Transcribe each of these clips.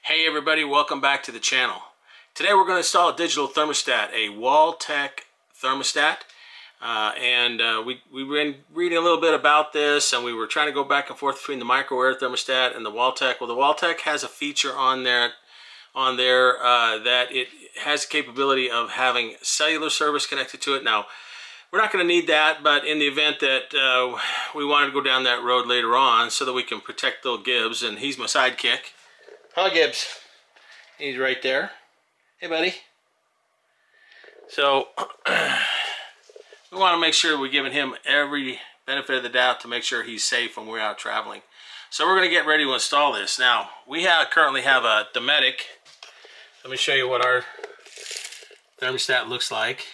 Hey everybody, welcome back to the channel. Today we're going to install a digital thermostat, a Waltech thermostat. We've been reading a little bit about this, and we were trying to go back and forth between the micro air thermostat and the Waltech. Well, the Waltech has a feature on there that it has the capability of having cellular service connected to it. Now, we're not going to need that, but in the event that we wanted to go down that road later on so that we can protect little Gibbs, and he's my sidekick. Hello, Gibbs. He's right there. Hey, buddy. So, we want to make sure we're giving him every benefit of the doubt to make sure he's safe when we're out traveling. So we're going to get ready to install this. Now, we currently have a Dometic. Let me show you what our thermostat looks like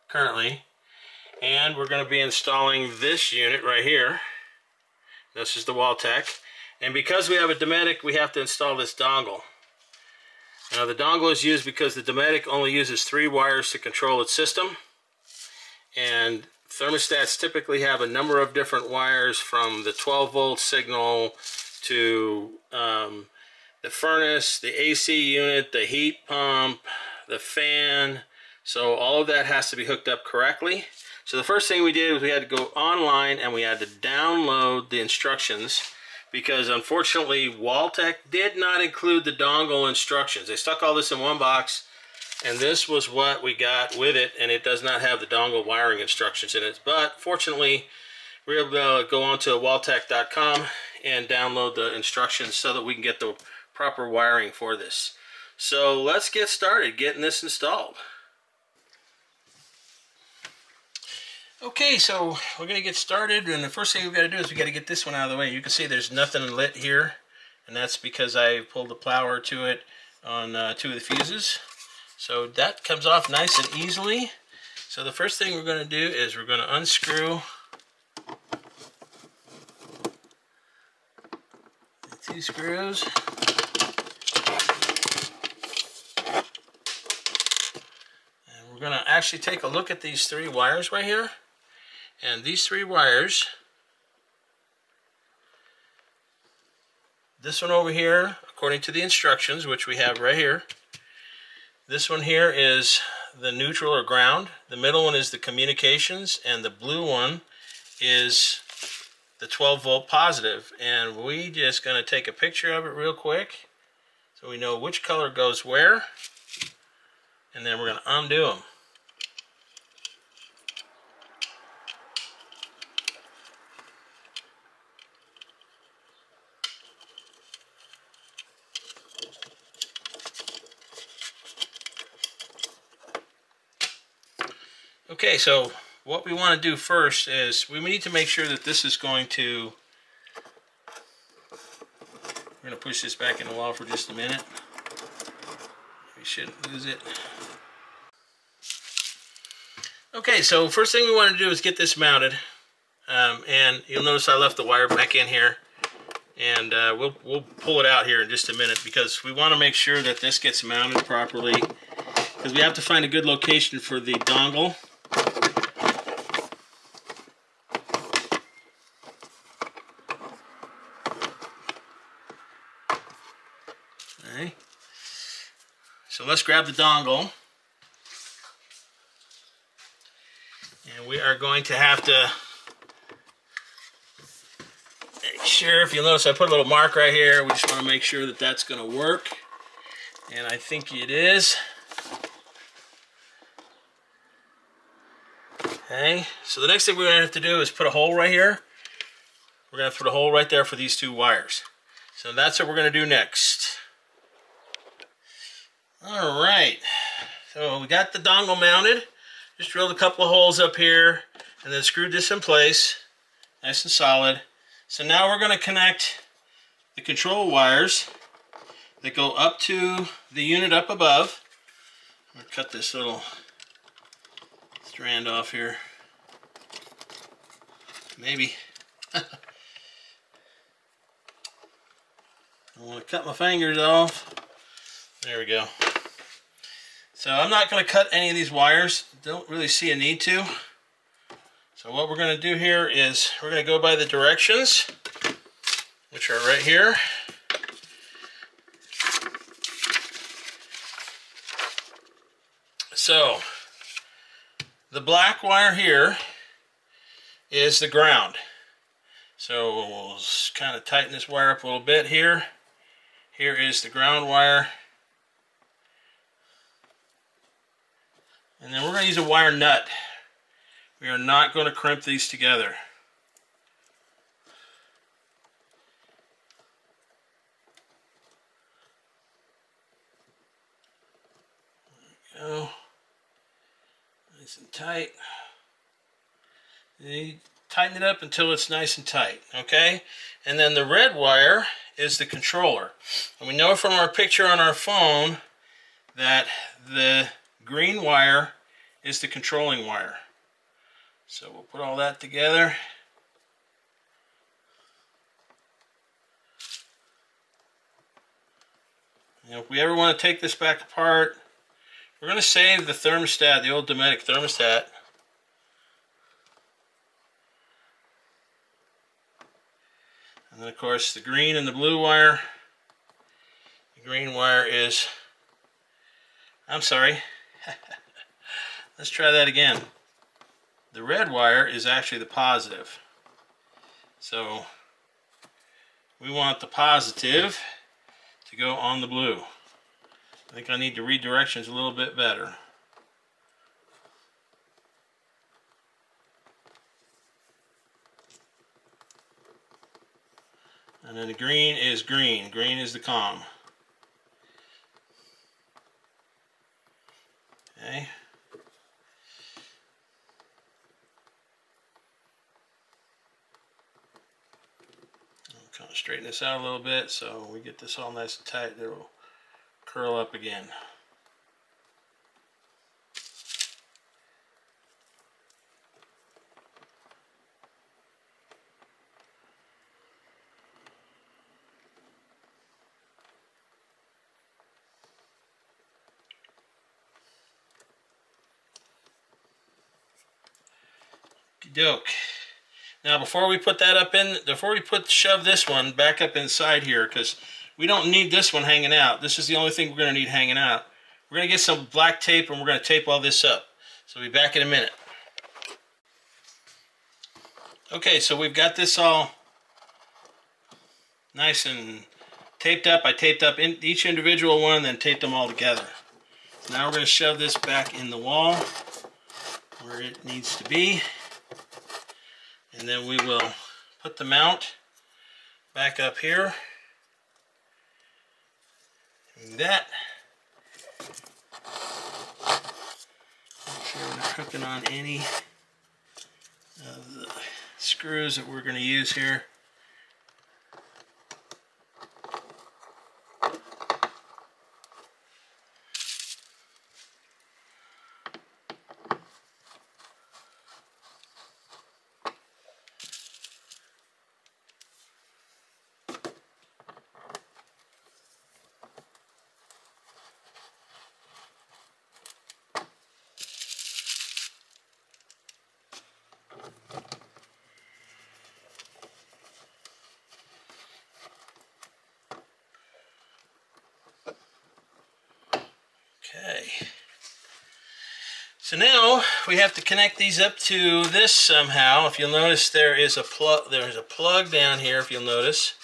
currently. And we're going to be installing this unit right here. This is the Waltech. And because we have a Dometic, we have to install this dongle. Now, the dongle is used because the Dometic only uses 3 wires to control its system. And thermostats typically have a number of different wires, from the 12-volt signal to the furnace, the AC unit, the heat pump, the fan. So all of that has to be hooked up correctly. So the first thing we did was we had to go online and we had to download the instructions, because unfortunately Waltech did not include the dongle instructions. They stuck all this in one box, and this was what we got with it, and it does not have the dongle wiring instructions in it. But fortunately, we were able to go onto waltech.com and download the instructions so that we can get the proper wiring for this. So let's get started getting this installed. Okay, so we're going to get started, and the first thing we've got to do is we've got to get this one out of the way. You can see there's nothing lit here, and that's because I pulled the plower to it on 2 of the fuses. So that comes off nice and easily. So the first thing we're going to do is we're going to unscrew the 2 screws. And we're going to actually take a look at these 3 wires right here. And these 3 wires, this one over here, according to the instructions, which we have right here, this one here is the neutral or ground, the middle one is the communications, and the blue one is the 12-volt positive. And we just going to take a picture of it real quick so we know which color goes where, and then we're going to undo them. Okay, so what we want to do first is we need to make sure that this is going to, we're going to push this back in the wall for just a minute. We shouldn't lose it. Okay, so first thing we want to do is get this mounted. And you'll notice I left the wire back in here. And we'll pull it out here in just a minute, because we want to make sure that this gets mounted properly, because we have to find a good location for the dongle. So let's grab the dongle, and we are going to have to make sure, if you'll notice I put a little mark right here, we just want to make sure that that's going to work, and I think it is. Okay, so the next thing we're going to have to do is put a hole right here. We're going to put a hole right there for these 2 wires. So that's what we're going to do next. Alright, so we got the dongle mounted. Just drilled a couple of holes up here and then screwed this in place, nice and solid. So now we're going to connect the control wires that go up to the unit up above. I'm going to cut this little strand off here. Maybe. I want to cut my fingers off. There we go. So I'm not going to cut any of these wires. Don't really see a need to. So what we're going to do here is we're going to go by the directions, which are right here. So the black wire here is the ground. So we'll kind of tighten this wire up a little bit here. Here is the ground wire. And then we're going to use a wire nut. We are not going to crimp these together. There we go. Nice and tight. You tighten it up until it's nice and tight, okay? And then the red wire is the controller. And we know from our picture on our phone that the green wire is the controlling wire. So we'll put all that together. And if we ever want to take this back apart, we're going to save the thermostat, the old Dometic thermostat. And then of course the green and the blue wire. The green wire is, I'm sorry, let's try that again. The red wire is actually the positive. So we want the positive to go on the blue. I think I need to read directions a little bit better. And then the green is green. Green is the COM. Okay. I'll kind of straighten this out a little bit so when we get this all nice and tight, it'll curl up again. Doke. Now before we put that up in, shove this one back up inside here, because we don't need this one hanging out. This is the only thing we're going to need hanging out. We're going to get some black tape and we're going to tape all this up. So we'll be back in a minute. Okay, so we've got this all nice and taped up. I taped up each individual one, then taped them all together. Now we're going to shove this back in the wall where it needs to be. And then we will put the mount back up here. Like that. Make sure we're not hooking on any of the screws that we're going to use here. Okay, so now we have to connect these up to this somehow. If you'll notice, there's a plug down here, if you'll notice.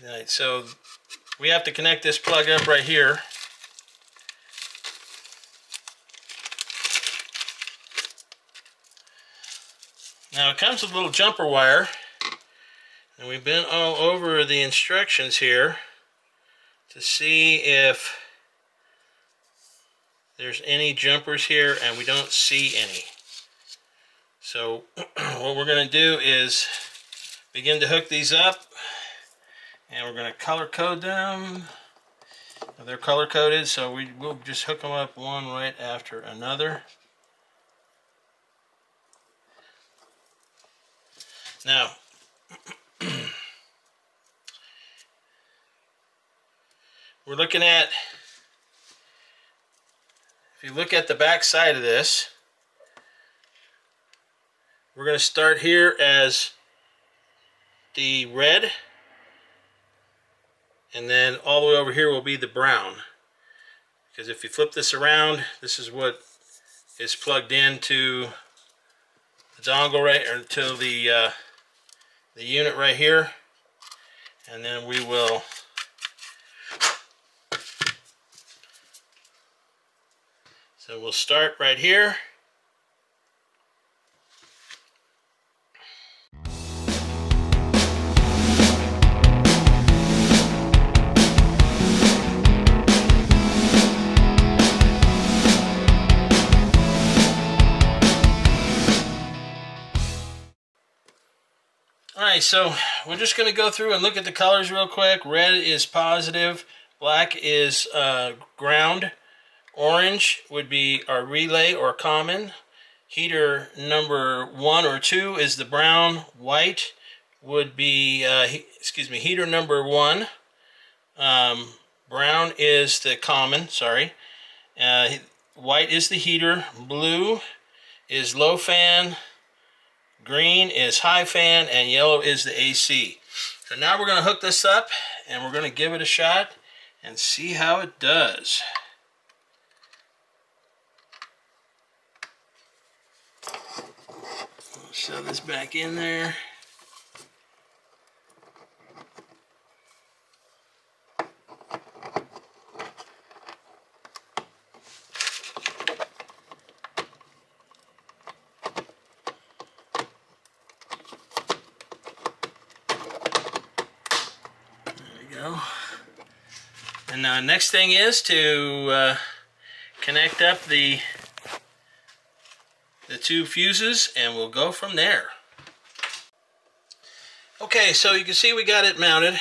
Right, so we have to connect this plug up right here. Now it comes with a little jumper wire. And we've been all over the instructions here to see if there's any jumpers here, and we don't see any. So what we're going to do is begin to hook these up, and we're going to color code them. They're color coded, so we'll just hook them up one right after another. Now, we're looking at, if you look at the back side of this, we're going to start here as the red, and then all the way over here will be the brown. Because if you flip this around, this is what is plugged into the dongle right, or to the unit right here, and then we will so we'll start right here. Alright, so we're just going to go through and look at the colors real quick. Red is positive, black is ground, orange would be our relay or common, heater number 1 or 2 is the brown, white would be, heater number 1, brown is the common, sorry, white is the heater, blue is low fan, green is high fan, and yellow is the AC. So now we're going to hook this up and we're going to give it a shot and see how it does. I'll shove this back in there. And next thing is to connect up the two fuses, and we'll go from there. Okay, so you can see we got it mounted,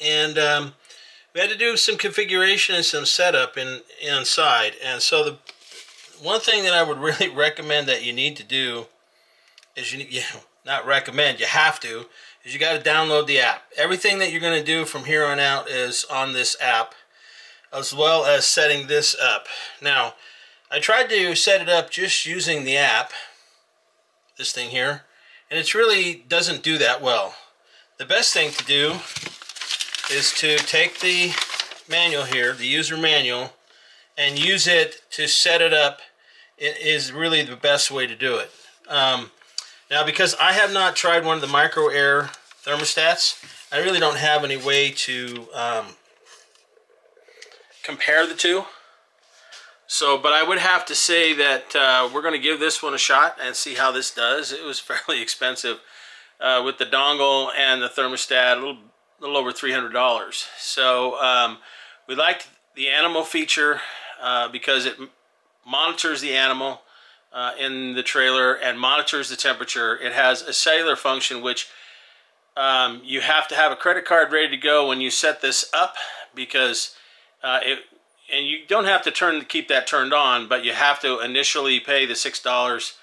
and we had to do some configuration and some setup inside. And so the one thing that I would really recommend that you need to do is you have to is you got to download the app. Everything that you're going to do from here on out is on this app, as well as setting this up. Now, I tried to set it up just using the app, this thing here, and it really doesn't do that well. The best thing to do is to take the manual here, the user manual, and use it to set it up. It is really the best way to do it. Now, because I have not tried one of the micro air thermostats, I really don't have any way to compare the two. So, but I would have to say that we're going to give this one a shot and see how this does. It was fairly expensive with the dongle and the thermostat, a little over $300. So we liked the animal feature because it monitors the animal in the trailer and monitors the temperature. It has a cellular function, which you have to have a credit card ready to go when you set this up, because and you don't have to keep that turned on, but you have to initially pay the $6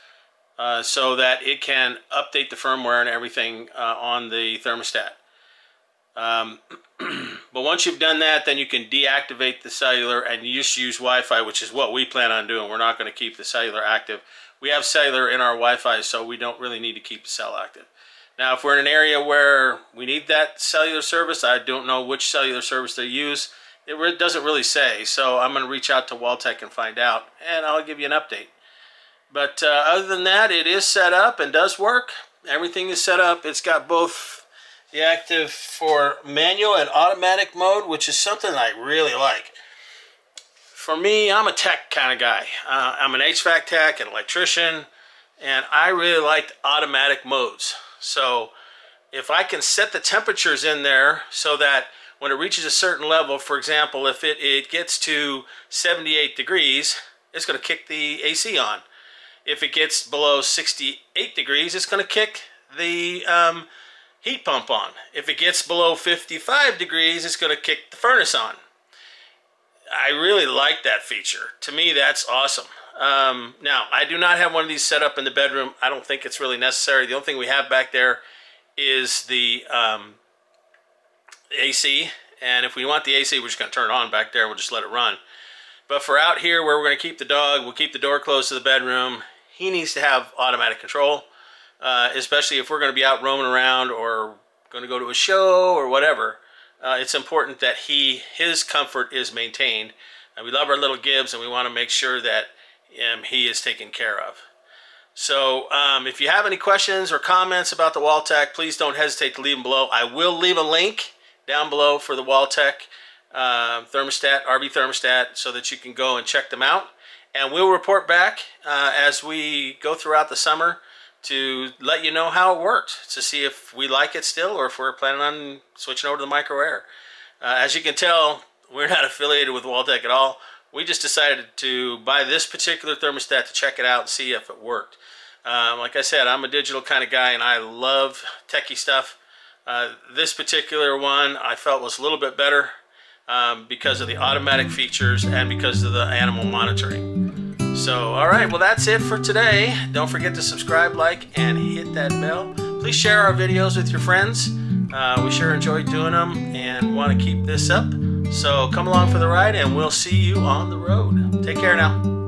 so that it can update the firmware and everything on the thermostat. But once you've done that, then you can deactivate the cellular and you just use Wi-Fi, which is what we plan on doing. We're not going to keep the cellular active. We have cellular in our Wi-Fi, so we don't really need to keep the cell active. Now, if we're in an area where we need that cellular service, I don't know which cellular service they use. It doesn't really say, so I'm going to reach out to Waltech and find out, and I'll give you an update. But other than that, it is set up and does work. Everything is set up. It's got both the active for manual and automatic mode, which is something I really like. For me, I'm a tech kind of guy. I'm an HVAC tech, an electrician, and I really like automatic modes. So if I can set the temperatures in there so that when it reaches a certain level, for example, if it gets to 78 degrees, it's going to kick the AC on. If it gets below 68 degrees, it's going to kick the heat pump on. If it gets below 55 degrees, it's going to kick the furnace on. I really like that feature. To me, that's awesome. Now, I do not have one of these set up in the bedroom. I don't think it's really necessary. The only thing we have back there is the AC, and if we want the AC, we're just going to turn it on back there. We'll just let it run. But for out here where we're going to keep the dog, we'll keep the door closed to the bedroom. He needs to have automatic control, especially if we're going to be out roaming around or going to go to a show or whatever. it's important that his comfort is maintained. We love our little Gibbs, and we want to make sure that he is taken care of. So if you have any questions or comments about the Waltech, please don't hesitate to leave them below. I will leave a link down below for the Waltech thermostat, RV thermostat, so that you can go and check them out. And we'll report back as we go throughout the summer to let you know how it worked, to see if we like it still or if we're planning on switching over to the micro air. As you can tell, we're not affiliated with Waltech at all. We just decided to buy this particular thermostat to check it out and see if it worked. Like I said, I'm a digital kind of guy and I love techie stuff. This particular one I felt was a little bit better because of the automatic features and because of the animal monitoring. So, alright, well that's it for today. Don't forget to subscribe, like, and hit that bell. Please share our videos with your friends. We sure enjoy doing them and want to keep this up. So come along for the ride, and we'll see you on the road. Take care now.